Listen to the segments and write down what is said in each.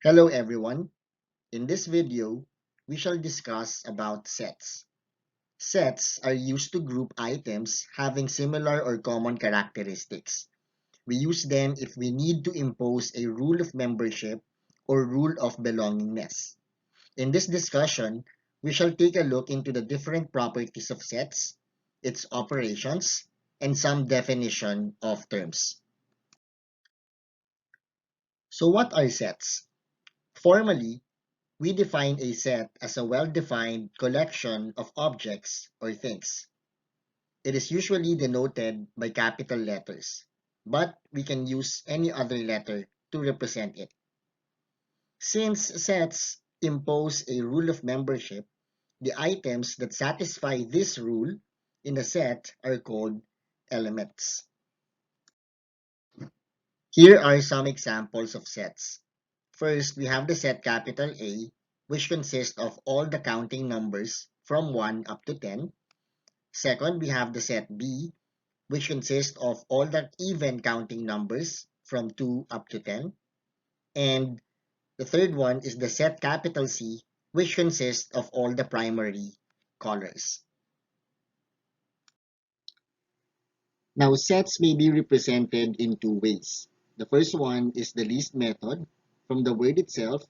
Hello everyone. In this video, we shall discuss about sets. Sets are used to group items having similar or common characteristics. We use them if we need to impose a rule of membership or rule of belongingness. In this discussion, we shall take a look into the different properties of sets, its operations, and some definition of terms. So what are sets? Formally, we define a set as a well-defined collection of objects or things. It is usually denoted by capital letters, but we can use any other letter to represent it. Since sets impose a rule of membership, the items that satisfy this rule in a set are called elements. Here are some examples of sets. First, we have the set capital A, which consists of all the counting numbers from 1 up to 10. Second, we have the set B, which consists of all the even counting numbers from 2 up to 10. And the third one is the set capital C, which consists of all the primary colors. Now, sets may be represented in two ways. The first one is the list method. From the word itself,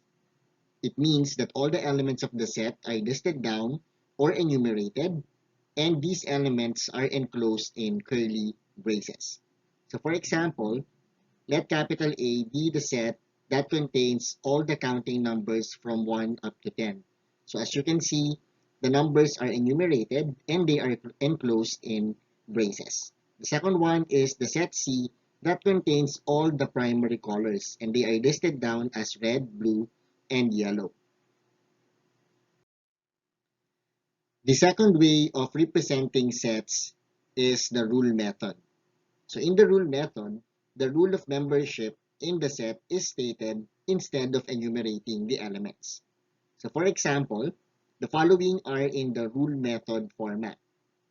it means that all the elements of the set are listed down or enumerated, and these elements are enclosed in curly braces. So for example, let capital A be the set that contains all the counting numbers from 1 up to 10. So as you can see, the numbers are enumerated and they are enclosed in braces. The second one is the set C that contains all the primary colors and they are listed down as red, blue, and yellow. The second way of representing sets is the rule method. So in the rule method, the rule of membership in the set is stated instead of enumerating the elements. So for example, the following are in the rule method format.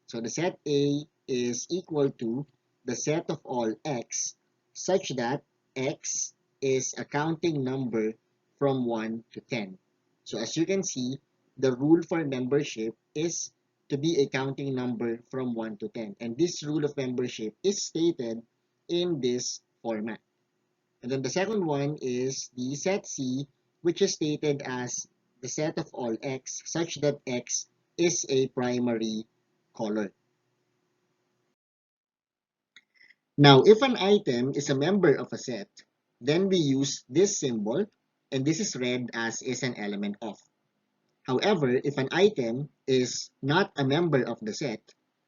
So the set A is equal to the set of all x such that x is a counting number from 1 to 10. So as you can see, the rule for membership is to be a counting number from 1 to 10. And this rule of membership is stated in this format. And then the second one is the set C, which is stated as the set of all x such that x is a primary color. Now, if an item is a member of a set, then we use this symbol, and this is read as is an element of. However, if an item is not a member of the set,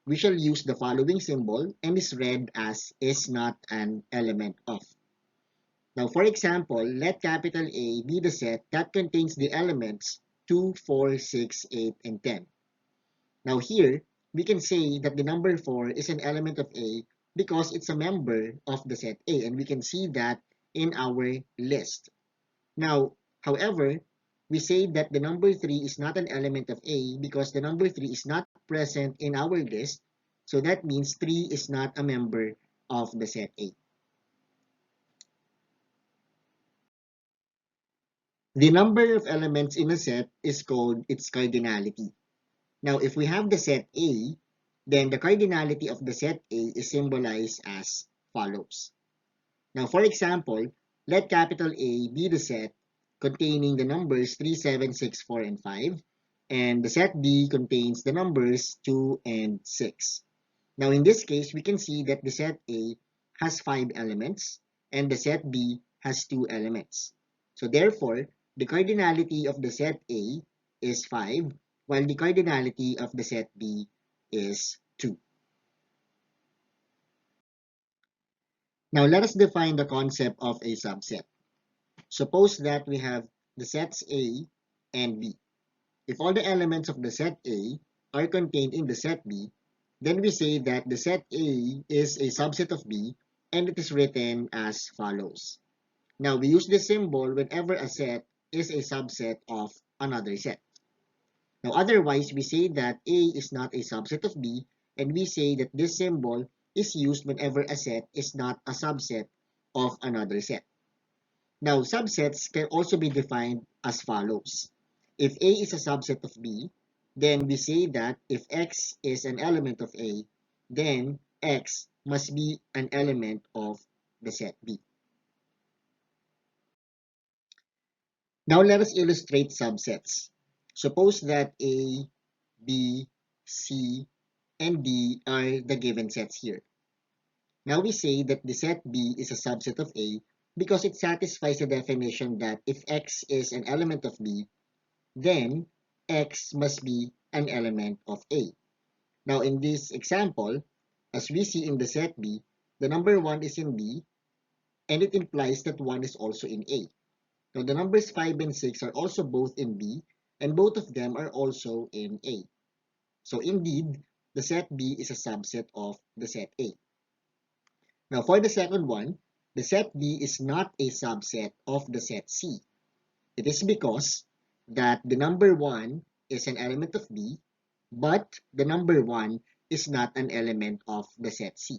we shall use the following symbol and is read as is not an element of. Now, for example, let capital A be the set that contains the elements 2, 4, 6, 8, and 10. Now here, we can say that the number 4 is an element of A because it's a member of the set A, and we can see that in our list. Now, however, we say that the number 3 is not an element of A because the number 3 is not present in our list, so that means 3 is not a member of the set A. The number of elements in a set is called its cardinality. Now, if we have the set A, then the cardinality of the set A is symbolized as follows. Now, for example, let capital A be the set containing the numbers 3, 7, 6, 4, and 5, and the set B contains the numbers 2 and 6. Now, in this case, we can see that the set A has 5 elements, and the set B has 2 elements. So, therefore, the cardinality of the set A is 5, while the cardinality of the set B is 2. Now, let us define the concept of a subset. Suppose that we have the sets A and B. If all the elements of the set A are contained in the set B, then we say that the set A is a subset of B, and it is written as follows. Now, we use this symbol whenever a set is a subset of another set. Now, otherwise, we say that A is not a subset of B, and we say that this symbol is used whenever a set is not a subset of another set. Now, subsets can also be defined as follows. If A is a subset of B, then we say that if X is an element of A, then X must be an element of the set B. Now let us illustrate subsets. Suppose that A, B, C, and D are the given sets here. Now we say that the set B is a subset of A because it satisfies the definition that if X is an element of B, then X must be an element of A. Now in this example, as we see in the set B, the number 1 is in B, and it implies that 1 is also in A. Now the numbers 5 and 6 are also both in B, and both of them are also in A. So indeed, the set B is a subset of the set A. Now for the second one, the set B is not a subset of the set C. It is because that the number 1 is an element of B, but the number 1 is not an element of the set C.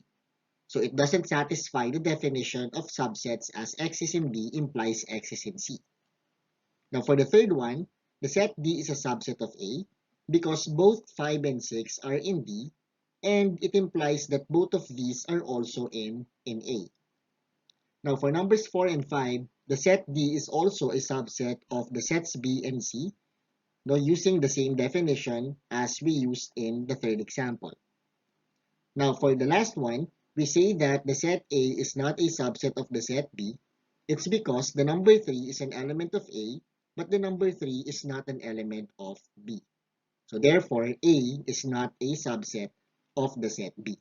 So it doesn't satisfy the definition of subsets as X is in B implies X is in C. Now for the third one, the set D is a subset of A because both 5 and 6 are in D, and it implies that both of these are also in A. Now for numbers 4 and 5, the set D is also a subset of the sets B and C, now using the same definition as we used in the third example. Now for the last one, we say that the set A is not a subset of the set B. It's because the number 3 is an element of A, but the number 3 is not an element of B. So therefore, A is not a subset of the set B.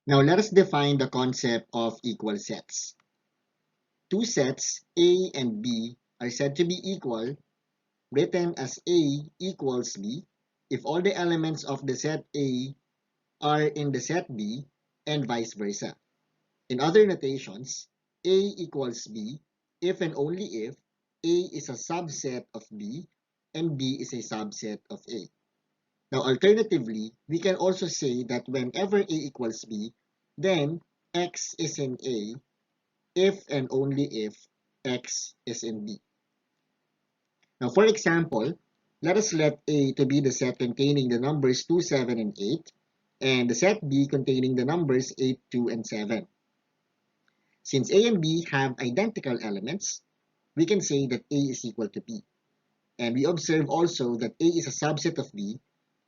Now let us define the concept of equal sets. Two sets, A and B, are said to be equal, written as A equals B, if all the elements of the set A are in the set B, and vice versa. In other notations, A equals B if and only if A is a subset of B and B is a subset of A. Now, alternatively, we can also say that whenever A equals B, then X is in A if and only if X is in B. Now, for example, let us let A to be the set containing the numbers 2, 7, and 8, and the set B containing the numbers 8, 2, and 7. Since A and B have identical elements, we can say that A is equal to B. And we observe also that A is a subset of B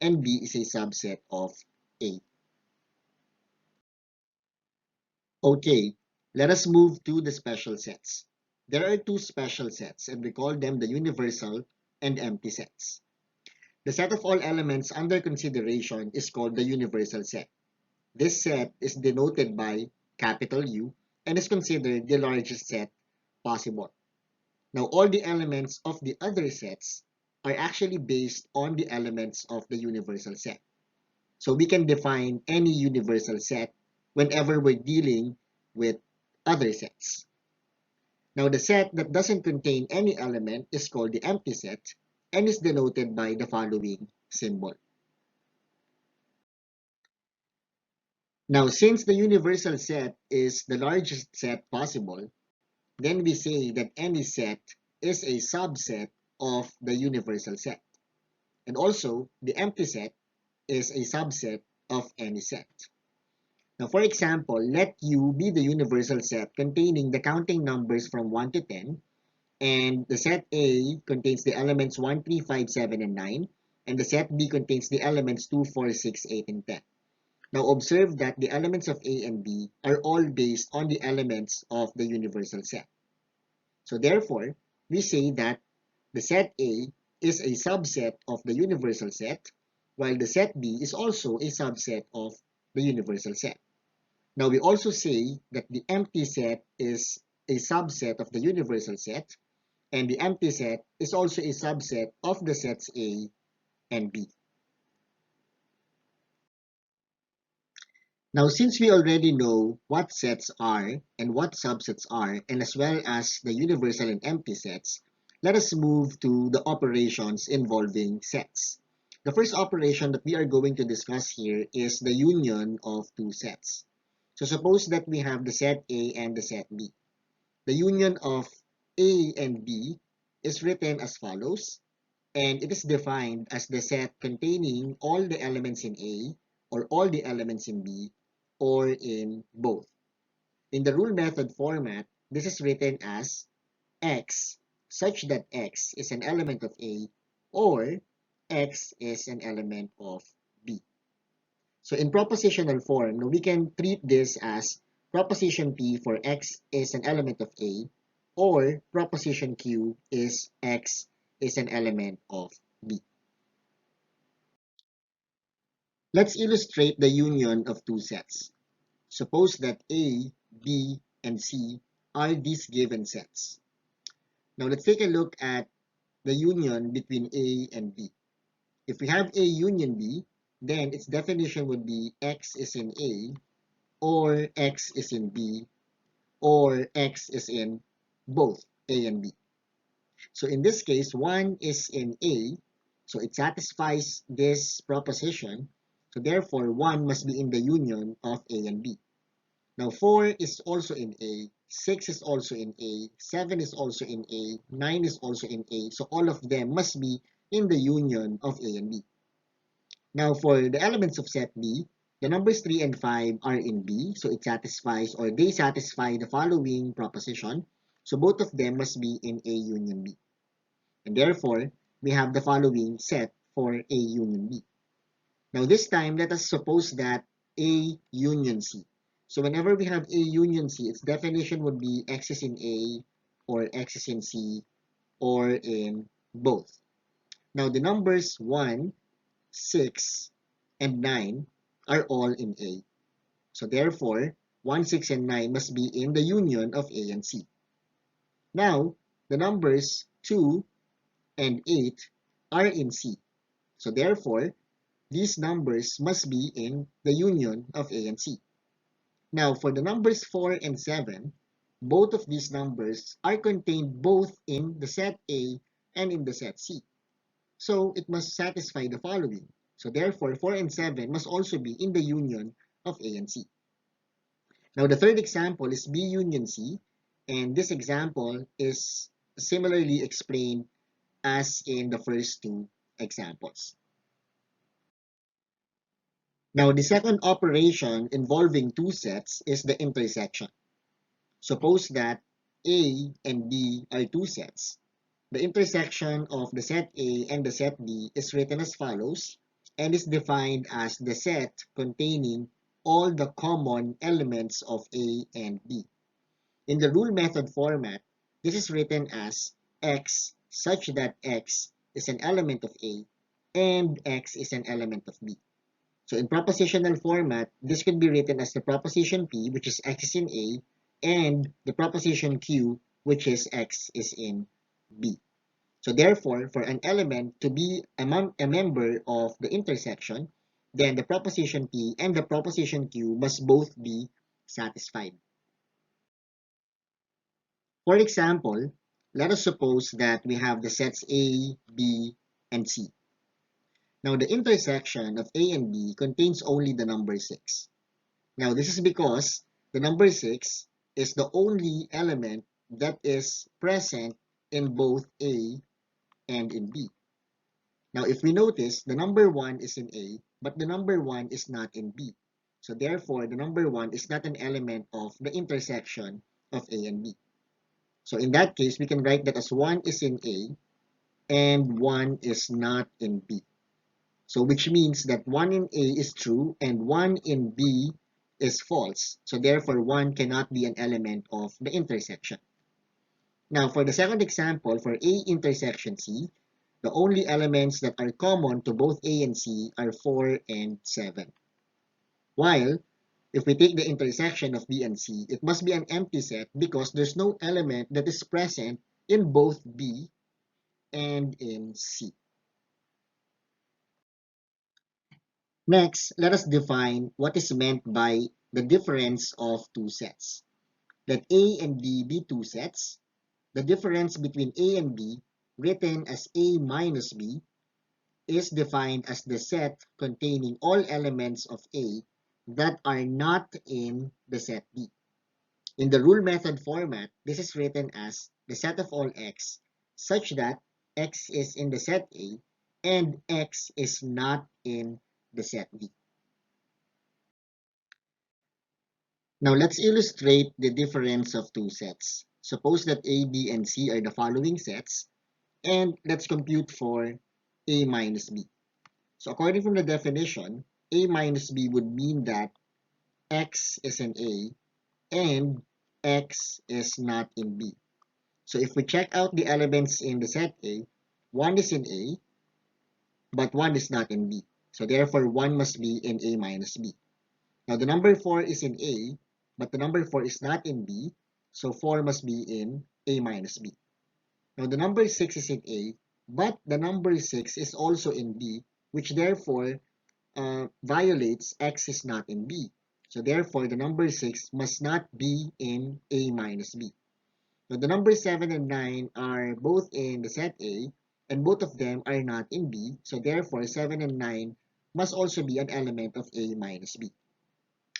and B is a subset of A. Okay, let us move to the special sets. There are two special sets and we call them the universal and empty sets. The set of all elements under consideration is called the universal set. This set is denoted by capital U and is considered the largest set possible. Now, all the elements of the other sets are actually based on the elements of the universal set. So we can define any universal set whenever we're dealing with other sets. Now, the set that doesn't contain any element is called the empty set and is denoted by the following symbol. Now, since the universal set is the largest set possible, then we say that any set is a subset of the universal set. And also, the empty set is a subset of any set. Now, for example, let U be the universal set containing the counting numbers from 1 to 10, and the set A contains the elements 1, 3, 5, 7, and 9, and the set B contains the elements 2, 4, 6, 8, and 10. Now, observe that the elements of A and B are all based on the elements of the universal set. So therefore, we say that the set A is a subset of the universal set, while the set B is also a subset of the universal set. Now we also say that the empty set is a subset of the universal set, and the empty set is also a subset of the sets A and B. Now, since we already know what sets are and what subsets are, and as well as the universal and empty sets, let us move to the operations involving sets. The first operation that we are going to discuss here is the union of two sets. So suppose that we have the set A and the set B. The union of A and B is written as follows, and it is defined as the set containing all the elements in A or all the elements in B or in both. In the rule method format, this is written as X such that X is an element of A or X is an element of B. So in propositional form, we can treat this as proposition P for X is an element of A or proposition Q is X is an element of B. Let's illustrate the union of two sets. Suppose that A, B, and C are these given sets. Now let's take a look at the union between A and B. If we have A union B, then its definition would be X is in A or X is in B or X is in both A and B. So in this case, 1 is in A, so it satisfies this proposition. So therefore, 1 must be in the union of A and B. Now 4 is also in A, 6 is also in A, 7 is also in A, 9 is also in A. So all of them must be in the union of A and B. Now for the elements of set B, the numbers 3 and 5 are in B, so it satisfies or they satisfy the following proposition. So both of them must be in A union B. And therefore, we have the following set for A union B. Now this time, let us suppose that A union C. So whenever we have A union C, its definition would be X is in A or X is in C or in both. Now the numbers 1, 6, and 9 are all in A. So therefore, 1, 6, and 9 must be in the union of A and C. Now, the numbers 2 and 8 are in C. So therefore, these numbers must be in the union of A and C. Now, for the numbers 4 and 7, both of these numbers are contained both in the set A and in the set C. So it must satisfy the following. So therefore, 4 and 7 must also be in the union of A and C. Now the third example is B union C, and this example is similarly explained as in the first two examples. Now the second operation involving two sets is the intersection. Suppose that A and B are two sets. The intersection of the set A and the set B is written as follows and is defined as the set containing all the common elements of A and B. In the rule method format, this is written as X such that X is an element of A and X is an element of B. So in propositional format, this could be written as the proposition P, which is X is in A, and the proposition Q, which is X is in B. So therefore, for an element to be a member of the intersection, then the proposition P and the proposition Q must both be satisfied. For example, let us suppose that we have the sets A, B, and C. Now the intersection of A and B contains only the number 6. Now this is because the number 6 is the only element that is present in both A and in B. Now if we notice, the number 1 is in A, but the number 1 is not in B. So therefore, the number 1 is not an element of the intersection of A and B. So in that case, we can write that as 1 is in A and 1 is not in B. So which means that 1 in A is true and 1 in B is false. So therefore, 1 cannot be an element of the intersection. Now for the second example, for A intersection C, the only elements that are common to both A and C are 4 and 7. While if we take the intersection of B and C, it must be an empty set because there's no element that is present in both B and in C. Next, let us define what is meant by the difference of two sets. Let A and B be two sets. The difference between A and B, written as A minus B, is defined as the set containing all elements of A that are not in the set B. In the rule method format, this is written as the set of all x such that x is in the set A and x is not in the set B. Now let's illustrate the difference of two sets. Suppose that A, B, and C are the following sets, and let's compute for A minus B. So according from the definition, A minus B would mean that X is in A and X is not in B. So if we check out the elements in the set A, one is in A, but one is not in B. So therefore, one must be in A minus B. Now the number 4 is in A, but the number 4 is not in B, so 4 must be in A minus B. Now the number 6 is in A, but the number 6 is also in B, which therefore violates X is not in B. So therefore, the number 6 must not be in A minus B. Now the numbers 7 and 9 are both in the set A, and both of them are not in B, so therefore 7 and 9 must also be an element of A minus B.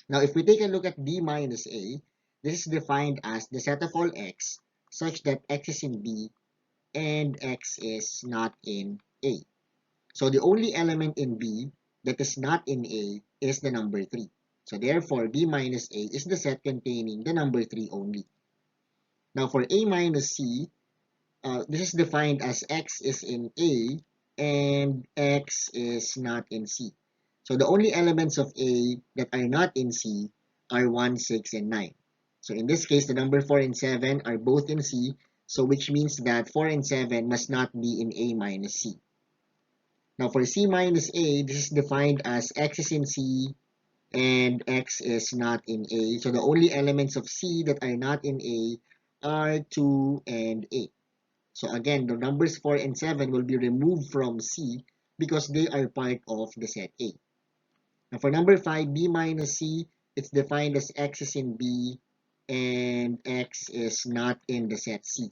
Now if we take a look at B minus A, this is defined as the set of all x such that x is in B and x is not in A. So the only element in B that is not in A is the number 3. So therefore, B minus A is the set containing the number 3 only. Now for A minus C, this is defined as x is in A and x is not in C. So the only elements of A that are not in C are 1, 6, and 9. So in this case, the number 4 and 7 are both in C, so which means that 4 and 7 must not be in A minus C. Now for C minus A, this is defined as x is in C and x is not in A. So the only elements of C that are not in A are 2 and 8. So again, the numbers 4 and 7 will be removed from C because they are part of the set A. Now for number 5, B minus C, it's defined as x is in B and x is not in the set C.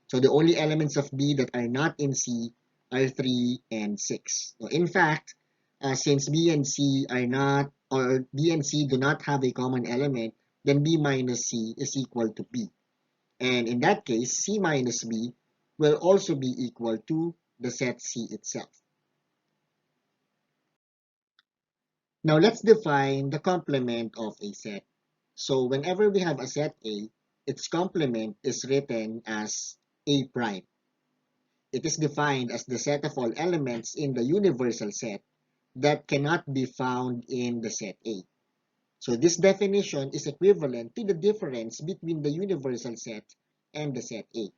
So the only elements of B that are not in C are 3 and 6. So in fact, since B and C are not, or B and C do not have a common element, then B minus C is equal to B. And in that case, C minus B will also be equal to the set C itself. Now let's define the complement of a set. So whenever we have a set A, its complement is written as A prime. It is defined as the set of all elements in the universal set that cannot be found in the set A. So this definition is equivalent to the difference between the universal set and the set A.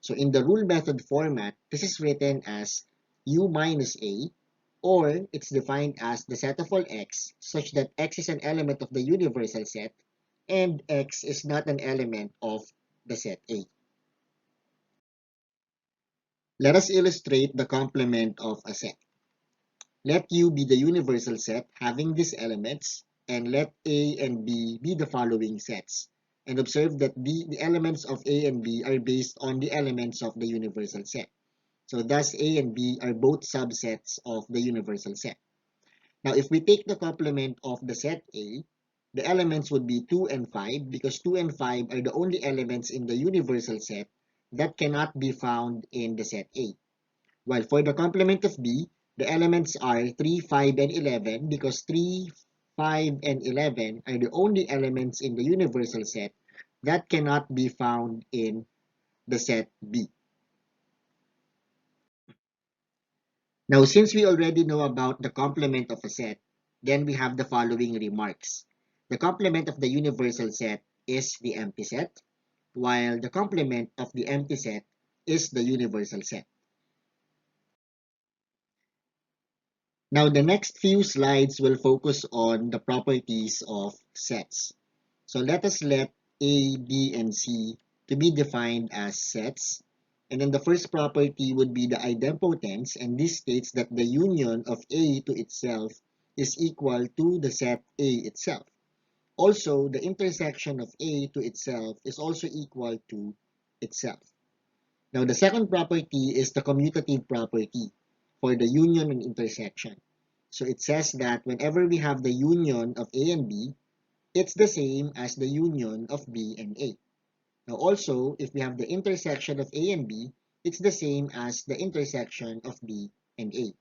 So in the rule method format, this is written as U minus A, or it's defined as the set of all x such that x is an element of the universal set and x is not an element of the set A. Let us illustrate the complement of a set. Let U be the universal set having these elements, and let A and B be the following sets. And observe that the elements of A and B are based on the elements of the universal set. So thus A and B are both subsets of the universal set. Now if we take the complement of the set A, the elements would be 2 and 5 because 2 and 5 are the only elements in the universal set that cannot be found in the set A. While for the complement of B, the elements are 3, 5, and 11 because 3, 5, and 11 are the only elements in the universal set that cannot be found in the set B. Now, since we already know about the complement of a set, then we have the following remarks. The complement of the universal set is the empty set, while the complement of the empty set is the universal set. Now, the next few slides will focus on the properties of sets. So let us let A, B, and C to be defined as sets. And then the first property would be the idempotence, and this states that the union of A to itself is equal to the set A itself. Also, the intersection of A to itself is also equal to itself. Now, the second property is the commutative property for the union and intersection. So it says that whenever we have the union of A and B, it's the same as the union of B and A. Now also, if we have the intersection of A and B, it's the same as the intersection of B and A.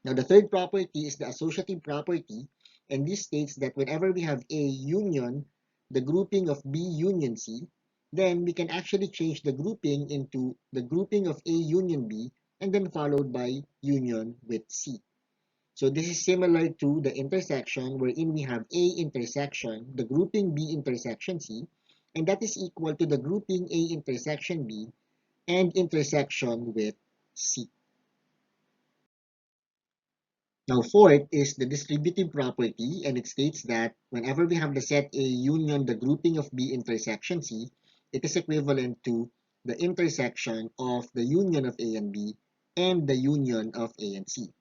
Now the third property is the associative property, and this states that whenever we have A union the grouping of B union C, then we can actually change the grouping into the grouping of A union B and then followed by union with C. So this is similar to the intersection wherein we have A intersection, the grouping B intersection C, and that is equal to the grouping A intersection B and intersection with C. Now fourth is the distributive property, and it states that whenever we have the set A union the grouping of B intersection C, it is equivalent to the intersection of the union of A and B and the union of A and C.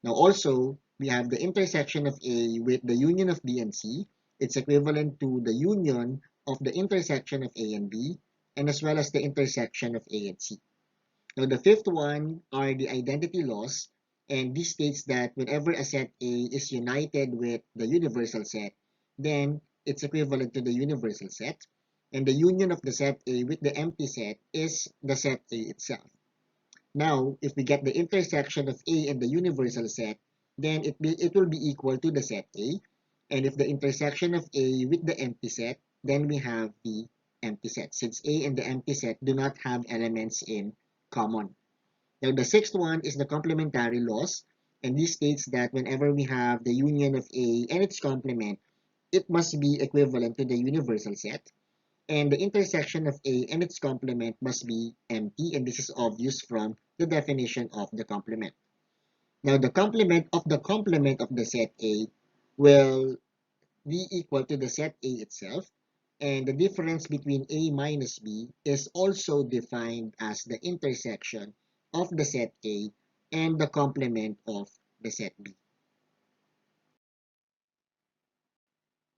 Now also, we have the intersection of A with the union of B and C. It's equivalent to the union of the intersection of A and B, and as well as the intersection of A and C. Now the fifth one are the identity laws, and this states that whenever a set A is united with the universal set, then it's equivalent to the universal set, and the union of the set A with the empty set is the set A itself. Now, if we get the intersection of A and the universal set, then it will be equal to the set A. And if the intersection of A with the empty set, then we have the empty set, since A and the empty set do not have elements in common. Now, the sixth one is the complementary laws. And this states that whenever we have the union of A and its complement, it must be equivalent to the universal set. And the intersection of A and its complement must be empty, and this is obvious from the definition of the complement. Now, the complement of the set A will be equal to the set A itself, and the difference between A minus B is also defined as the intersection of the set A and the complement of the set B.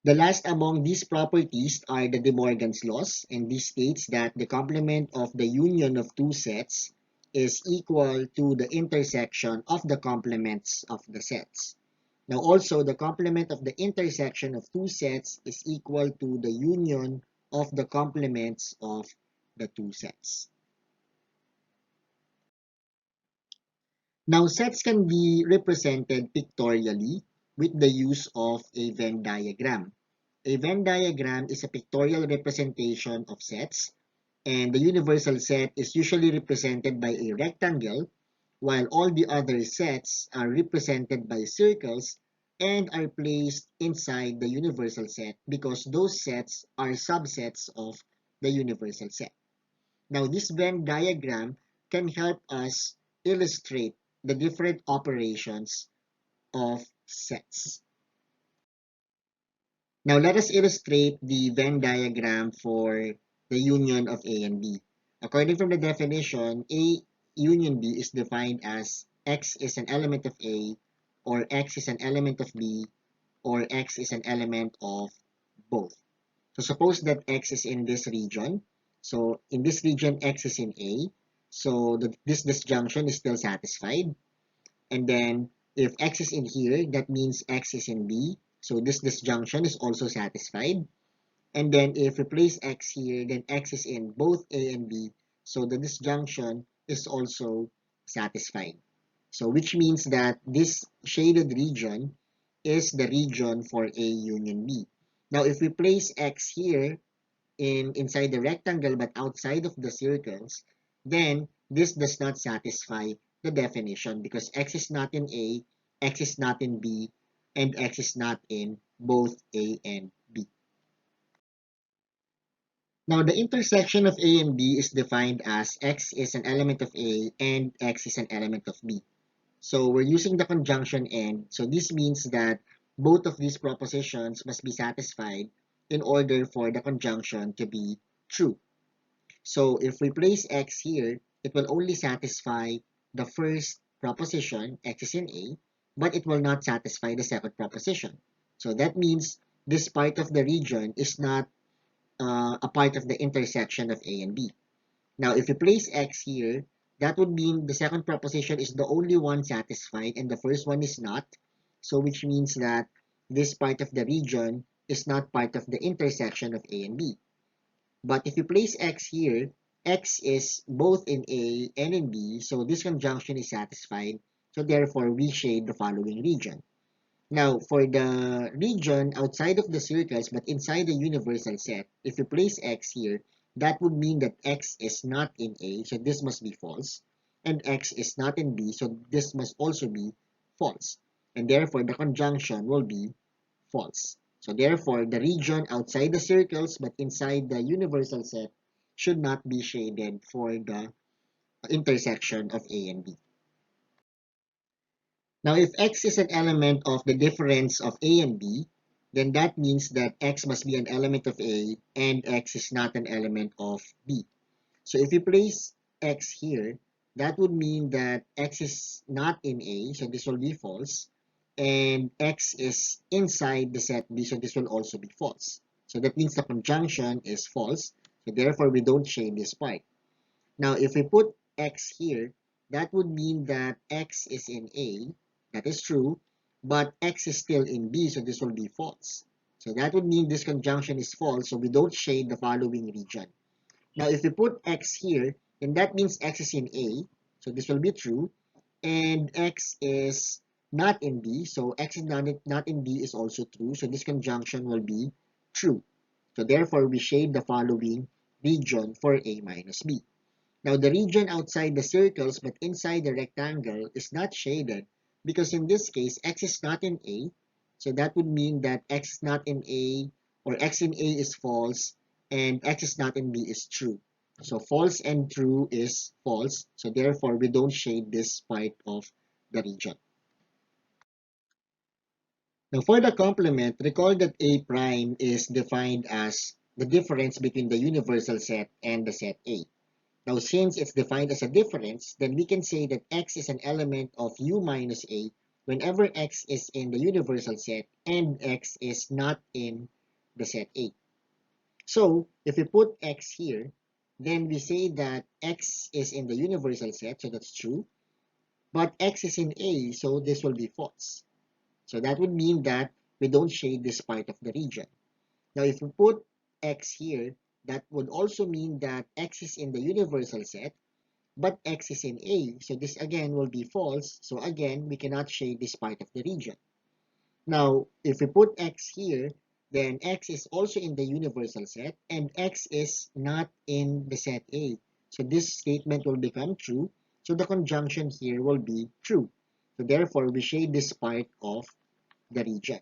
The last among these properties are the De Morgan's laws, and this states that the complement of the union of two sets is equal to the intersection of the complements of the sets. Now also, the complement of the intersection of two sets is equal to the union of the complements of the two sets. Now, sets can be represented pictorially with the use of a Venn diagram. A Venn diagram is a pictorial representation of sets, and the universal set is usually represented by a rectangle, while all the other sets are represented by circles and are placed inside the universal set because those sets are subsets of the universal set. Now, this Venn diagram can help us illustrate the different operations of sets. Now, let us illustrate the Venn diagram for the union of A and B. According from the definition, A union B is defined as X is an element of A, or X is an element of B, or X is an element of both. So suppose that X is in this region. So in this region, X is in A. So this disjunction is still satisfied. And then if X is in here, that means X is in B. So this disjunction is also satisfied. And then if we place X here, then X is in both A and B. So the disjunction is also satisfied. So which means that this shaded region is the region for A union B. Now if we place X here inside the rectangle but outside of the circles, then this does not satisfy the definition because X is not in A, X is not in B, and X is not in both A and B. Now, the intersection of A and B is defined as X is an element of A and X is an element of B. So we're using the conjunction and, so this means that both of these propositions must be satisfied in order for the conjunction to be true. So if we place X here, it will only satisfy the first proposition, X is in A, but it will not satisfy the second proposition. So that means this part of the region is not a part of the intersection of A and B. Now, if you place X here, that would mean the second proposition is the only one satisfied and the first one is not. So which means that this part of the region is not part of the intersection of A and B. But if you place X here, X is both in A and in B, so this conjunction is satisfied. So therefore, we shade the following region. Now, for the region outside of the circles but inside the universal set, if you place X here, that would mean that X is not in A, so this must be false. And X is not in B, so this must also be false. And therefore, the conjunction will be false. So therefore, the region outside the circles but inside the universal set should not be shaded for the intersection of A and B. Now, if X is an element of the difference of A and B, then that means that X must be an element of A and X is not an element of B. So if you place X here, that would mean that X is not in A, so this will be false, and X is inside the set B, so this will also be false. So that means the conjunction is false, so therefore we don't shade this part. Now, if we put X here, that would mean that X is in A, that is true, but X is still in B, so this will be false. So that would mean this conjunction is false, so we don't shade the following region. Now, if we put X here, then that means X is in A, so this will be true, and X is not in B, so X is not in B is also true, so this conjunction will be true. So therefore, we shade the following region for A minus B. Now, the region outside the circles but inside the rectangle is not shaded because in this case, X is not in A. So that would mean that X is not in A or X in A is false and X is not in B is true. So false and true is false. So therefore, we don't shade this part of the region. Now, for the complement, recall that A prime is defined as the difference between the universal set and the set A. Now, since it's defined as a difference, then we can say that X is an element of U minus A whenever X is in the universal set and X is not in the set A. So, if we put X here, then we say that X is in the universal set, so that's true, but X is in A, so this will be false. So that would mean that we don't shade this part of the region. Now, if we put X here, that would also mean that X is in the universal set, but X is in A, so this again will be false. So again, we cannot shade this part of the region. Now, if we put X here, then X is also in the universal set, and X is not in the set A. So this statement will become true. So the conjunction here will be true. So therefore, we shade this part of the region.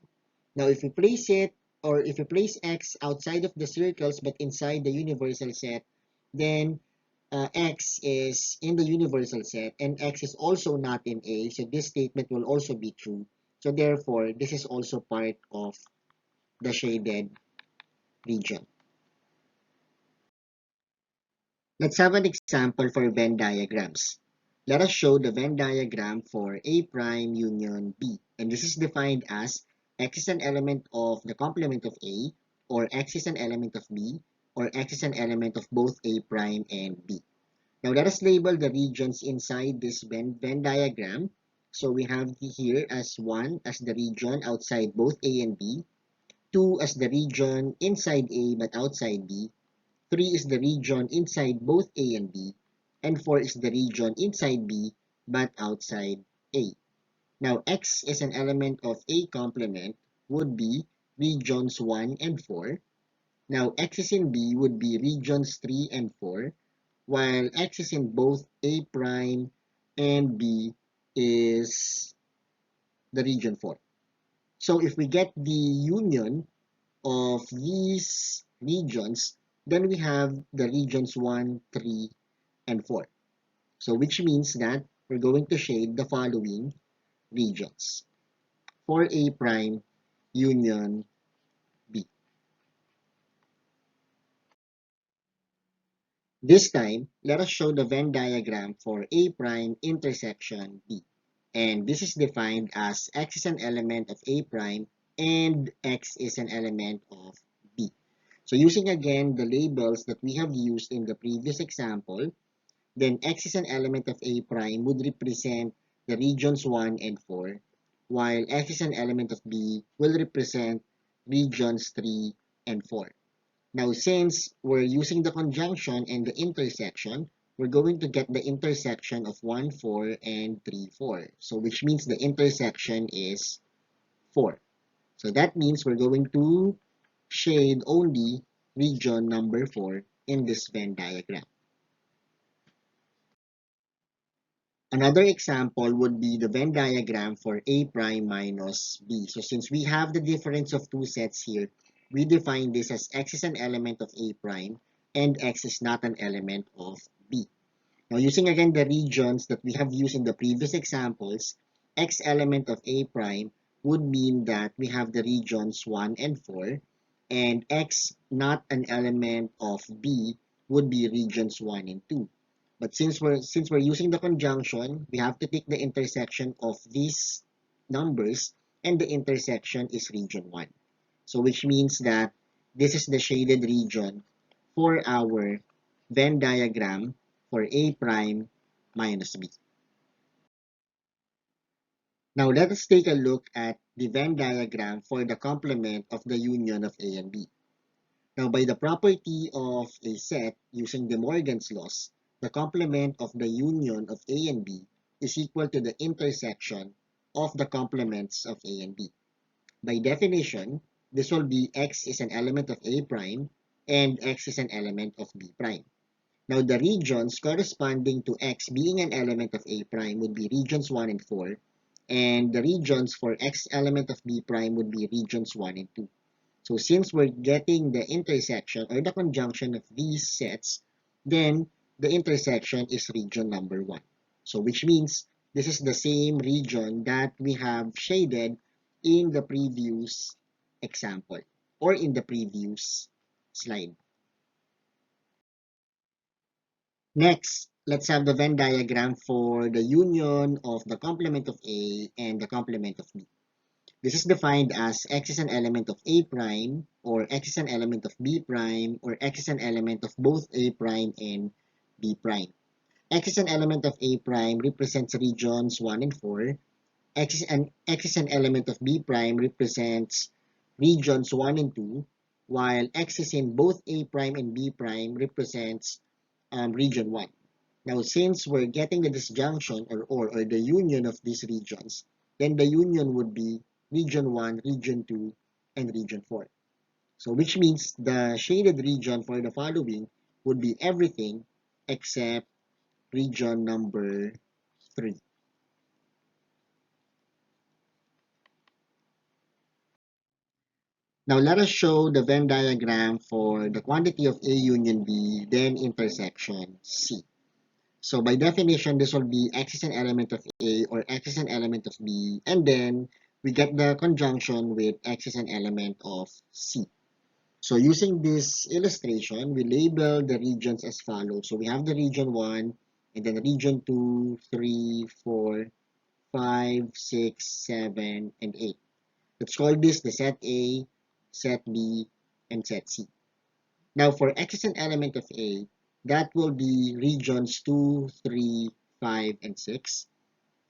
Now, if we place it, or if we place X outside of the circles but inside the universal set, then X is in the universal set and X is also not in A, so this statement will also be true. So therefore, this is also part of the shaded region. Let's have an example for Venn diagrams. Let us show the Venn diagram for A prime union B. And this is defined as X is an element of the complement of A, or X is an element of B, or X is an element of both A prime and B. Now let us label the regions inside this Venn diagram. So we have here as 1 as the region outside both A and B, 2 as the region inside A but outside B, 3 is the region inside both A and B, and 4 is the region inside B but outside A. Now X is an element of A complement would be regions 1 and 4. Now X is in B would be regions 3 and 4, while X is in both A prime and B is the region 4. So if we get the union of these regions, then we have the regions 1, 3, and 4. So which means that we're going to shade the following regions for A prime union B. This time, let us show the Venn diagram for A prime intersection B. And this is defined as X is an element of A prime and X is an element of B. So using again the labels that we have used in the previous example, then X is an element of A prime would represent the regions 1 and 4, while X is an element of B, will represent regions 3 and 4. Now, since we're using the conjunction and the intersection, we're going to get the intersection of 1, 4, and 3, 4. So, which means the intersection is 4. So, that means we're going to shade only region number 4 in this Venn diagram. Another example would be the Venn diagram for A prime minus B. So since we have the difference of two sets here, we define this as X is an element of A prime and X is not an element of B. Now using again the regions that we have used in the previous examples, X element of A prime would mean that we have the regions 1 and 4, and X not an element of B would be regions 1 and 2. But since we're using the conjunction, we have to take the intersection of these numbers, and the intersection is region 1. So which means that this is the shaded region for our Venn diagram for A prime minus B. Now let us take a look at the Venn diagram for the complement of the union of A and B. Now, by the property of a set using De Morgan's laws, the complement of the union of A and B is equal to the intersection of the complements of A and B. By definition, this will be X is an element of A prime and X is an element of B prime. Now, the regions corresponding to X being an element of A prime would be regions 1 and 4, and the regions for X element of B prime would be regions 1 and 2. So since we're getting the intersection or the conjunction of these sets, then the intersection is region number 1. So which means this is the same region that we have shaded in the previous example or in the previous slide. Next, let's have the Venn diagram for the union of the complement of A and the complement of B. This is defined as X is an element of A prime, or X is an element of B prime, or X is an element of both A prime and B prime. X is an element of A prime represents regions 1 and 4. X is an element of B prime represents regions 1 and 2, while X is in both A prime and B prime represents region 1. Now, since we're getting the disjunction or the union of these regions, then the union would be region 1, region 2, and region 4. So which means the shaded region for the following would be everything except region number 3. Now let us show the Venn diagram for the quantity of A union B, then intersection C. So by definition, this will be X is an element of A or X is an element of B, and then we get the conjunction with X is an element of C. So using this illustration, we label the regions as follows. So we have the region 1, and then region 2, 3, 4, 5, 6, 7, and 8. Let's call this the set A, set B, and set C. Now for X is an element of A, that will be regions 2, 3, 5, and 6.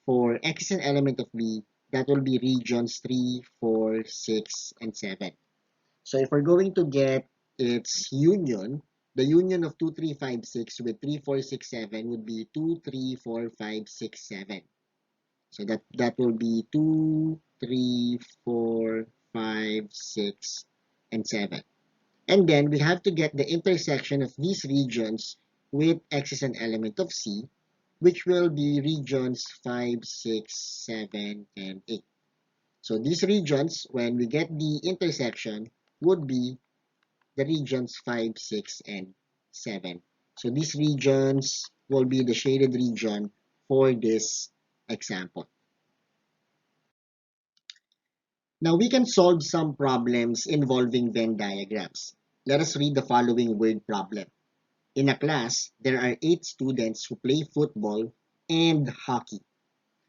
For X is an element of B, that will be regions 3, 4, 6, and 7. So if we're going to get its union, the union of 2, 3, 5, 6 with 3, 4, 6, 7 would be 2, 3, 4, 5, 6, 7. So that will be 2, 3, 4, 5, 6, and 7. And then we have to get the intersection of these regions with X is an element of C, which will be regions 5, 6, 7, and 8. So these regions, when we get the intersection, would be the regions 5, 6, and 7. So these regions will be the shaded region for this example. Now we can solve some problems involving Venn diagrams. Let us read the following word problem. In a class, there are 8 students who play football and hockey,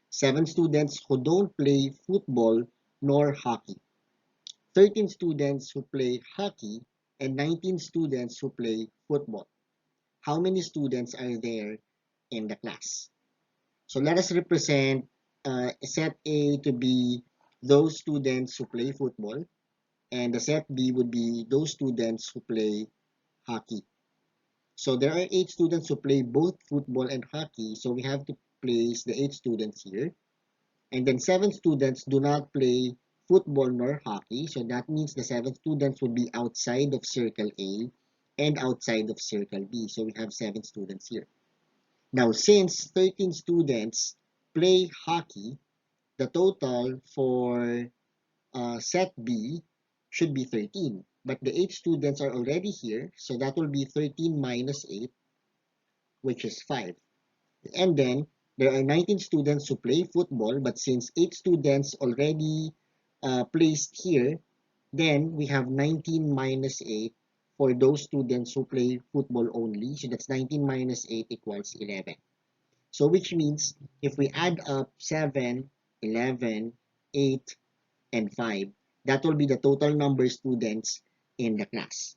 7 students who don't play football nor hockey, 13 students who play hockey, and 19 students who play football. How many students are there in the class? So let us represent set A to be those students who play football, and the set B would be those students who play hockey. So there are 8 students who play both football and hockey, so we have to place the 8 students here. And then 7 students do not play football nor hockey, so that means the 7 students would be outside of circle A and outside of circle B. So we have 7 students here. Now, since 13 students play hockey, the total for set B should be 13. But the 8 students are already here, so that will be 13 minus 8, which is 5. And then there are 19 students who play football, but since 8 students already placed here, then we have 19 minus 8 for those students who play football only. So that's 19 minus 8 equals 11. So which means if we add up 7, 11, 8, and 5, that will be the total number of students in the class.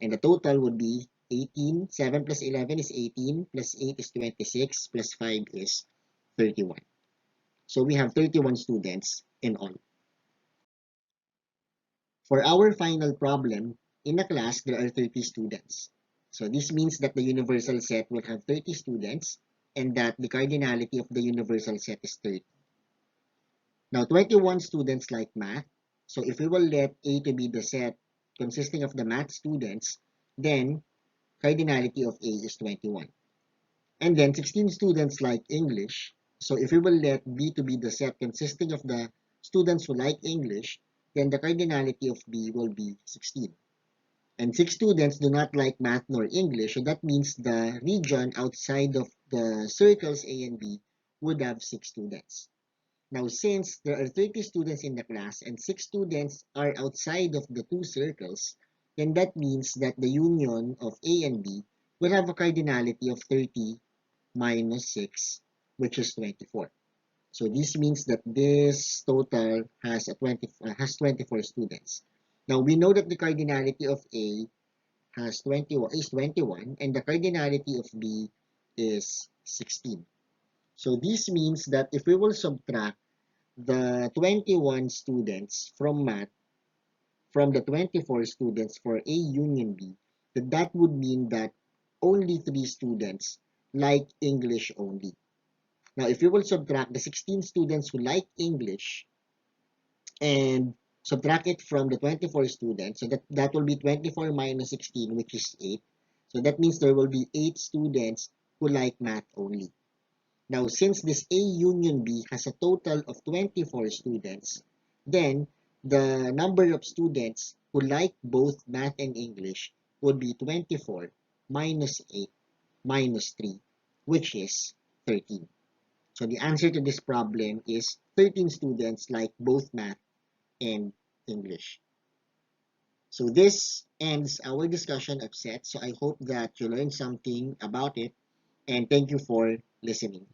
And the total would be 18. 7 plus 11 is 18, plus 8 is 26, plus 5 is 31. So we have 31 students in all. For our final problem, in a class, there are 30 students. So this means that the universal set will have 30 students and that the cardinality of the universal set is 30. Now, 21 students like math. So if we will let A to be the set consisting of the math students, then cardinality of A is 21. And then 16 students like English. So if we will let B to be the set consisting of the students who like English, then the cardinality of B will be 16. And 6 students do not like math nor English, so that means the region outside of the circles A and B would have 6 students. Now, since there are 30 students in the class and 6 students are outside of the 2 circles, then that means that the union of A and B will have a cardinality of 30 minus 6, which is 24. So this means that this total has 24 students. Now, we know that the cardinality of A has 21 and the cardinality of B is 16. So this means that if we will subtract the 21 students from math from the 24 students for A union B, that would mean that only 3 students like English only. Now, if you will subtract the 16 students who like English and subtract it from the 24 students, so that will be 24 minus 16, which is 8. So that means there will be 8 students who like math only. Now, since this A union B has a total of 24 students, then the number of students who like both math and English would be 24 minus 8 minus 3, which is 13. So the answer to this problem is 13 students like both math and English. So this ends our discussion of sets. So I hope that you learned something about it, and thank you for listening.